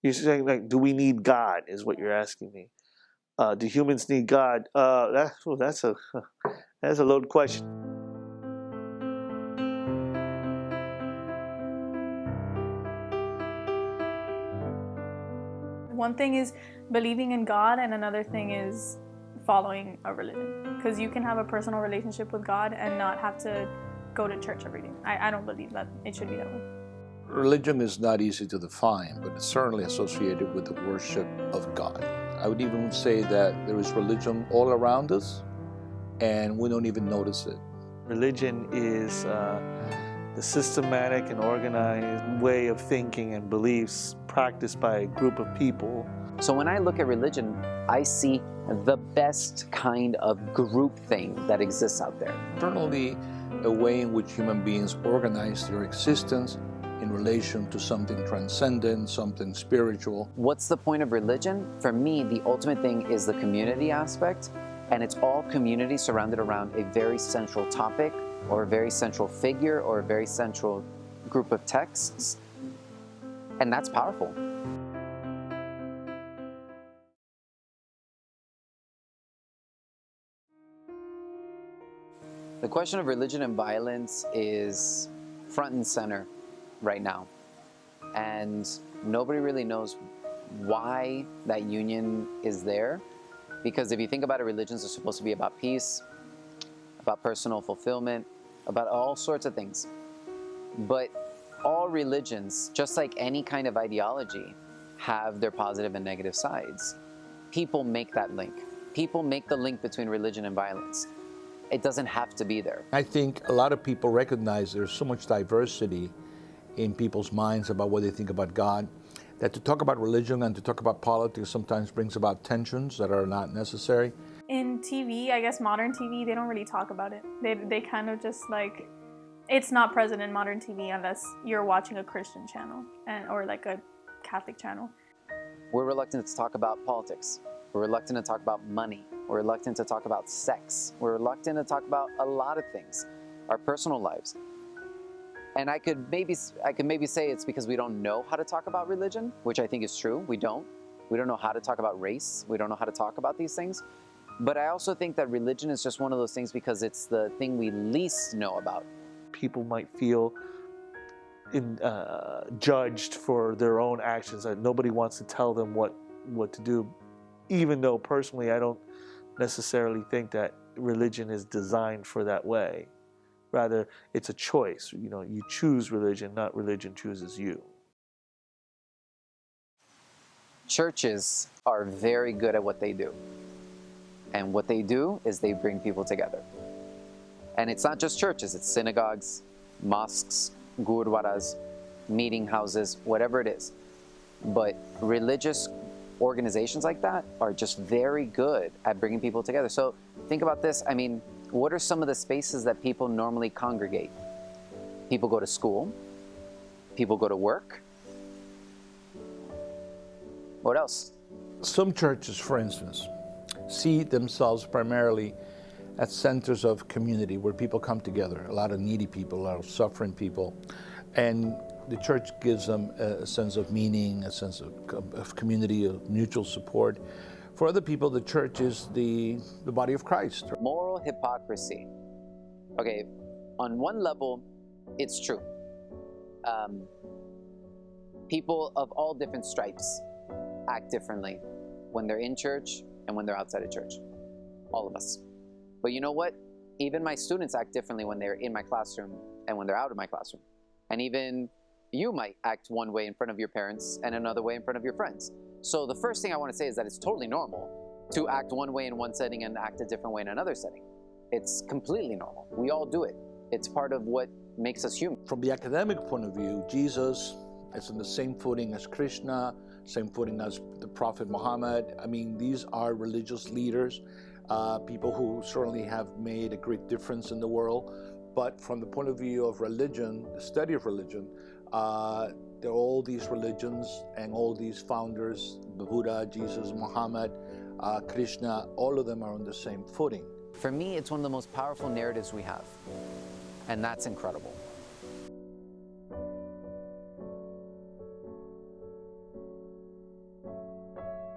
You're saying, like, do we need God? Is what you're asking me. Do humans need God? That's a that's a loaded question. One thing is believing in God, and another thing is following a religion. Because you can have a personal relationship with God and not have to go to church every day. I don't believe that it should be that way. Religion is not easy to define, but it's certainly associated with the worship of God. I would even say that there is religion all around us, and we don't even notice it. Religion is the systematic and organized way of thinking and beliefs practiced by a group of people. So when I look at religion, I see the best kind of group thing that exists out there. Certainly a way in which human beings organize their existence in relation to something transcendent, something spiritual. What's the point of religion? For me, the ultimate thing is the community aspect, and it's all community surrounded around a very central topic, or a very central figure, or a very central group of texts, and that's powerful. The question of religion and violence is front and center right now, and nobody really knows why that union is there, because if you think about it, religions are supposed to be about peace, about personal fulfillment, about all sorts of things. But all religions, just like any kind of ideology, have their positive and negative sides. People make that link. People make the link between religion and violence. It doesn't have to be there. I think a lot of people recognize there's so much diversity in people's minds about what they think about God, that to talk about religion and to talk about politics sometimes brings about tensions that are not necessary. In TV, I guess modern TV, they don't really talk about it. They kind of just like, it's not present in modern TV unless you're watching a Christian channel or like a Catholic channel. We're reluctant to talk about politics. We're reluctant to talk about money. We're reluctant to talk about sex. We're reluctant to talk about a lot of things, our personal lives. And I could maybe say it's because we don't know how to talk about religion, which I think is true. We don't know how to talk about race. We don't know how to talk about these things. But I also think that religion is just one of those things because it's the thing we least know about. People might feel judged for their own actions, that nobody wants to tell them what to do, even though personally I don't necessarily think that religion is designed for that way. Rather, it's a choice. You know, you choose religion, not religion chooses you. Churches are very good at what they do. And what they do is they bring people together. And it's not just churches, it's synagogues, mosques, gurdwaras, meeting houses, whatever it is. But religious organizations like that are just very good at bringing people together. So think about this. I mean, what are some of the spaces that people normally congregate? People go to school. People go to work. What else? Some churches, for instance, see themselves primarily as centers of community where people come together, a lot of needy people, a lot of suffering people, and the church gives them a sense of meaning, a sense of community, of mutual support. For other people, the church is the body of Christ. Moral hypocrisy. Okay, on one level, it's true. People of all different stripes act differently when they're in church and when they're outside of church. All of us. But you know what? Even my students act differently when they're in my classroom and when they're out of my classroom. And even you might act one way in front of your parents and another way in front of your friends. So the first thing I want to say is that it's totally normal to act one way in one setting and act a different way in another setting. It's completely normal. We all do it. It's part of what makes us human. From the academic point of view, Jesus is on the same footing as Krishna, same footing as the Prophet Muhammad. I mean, these are religious leaders, people who certainly have made a great difference in the world. But from the point of view of religion, the study of religion, there are all these religions and all these founders, the Buddha, Jesus, Muhammad, Krishna, all of them are on the same footing. For me, it's one of the most powerful narratives we have, and that's incredible.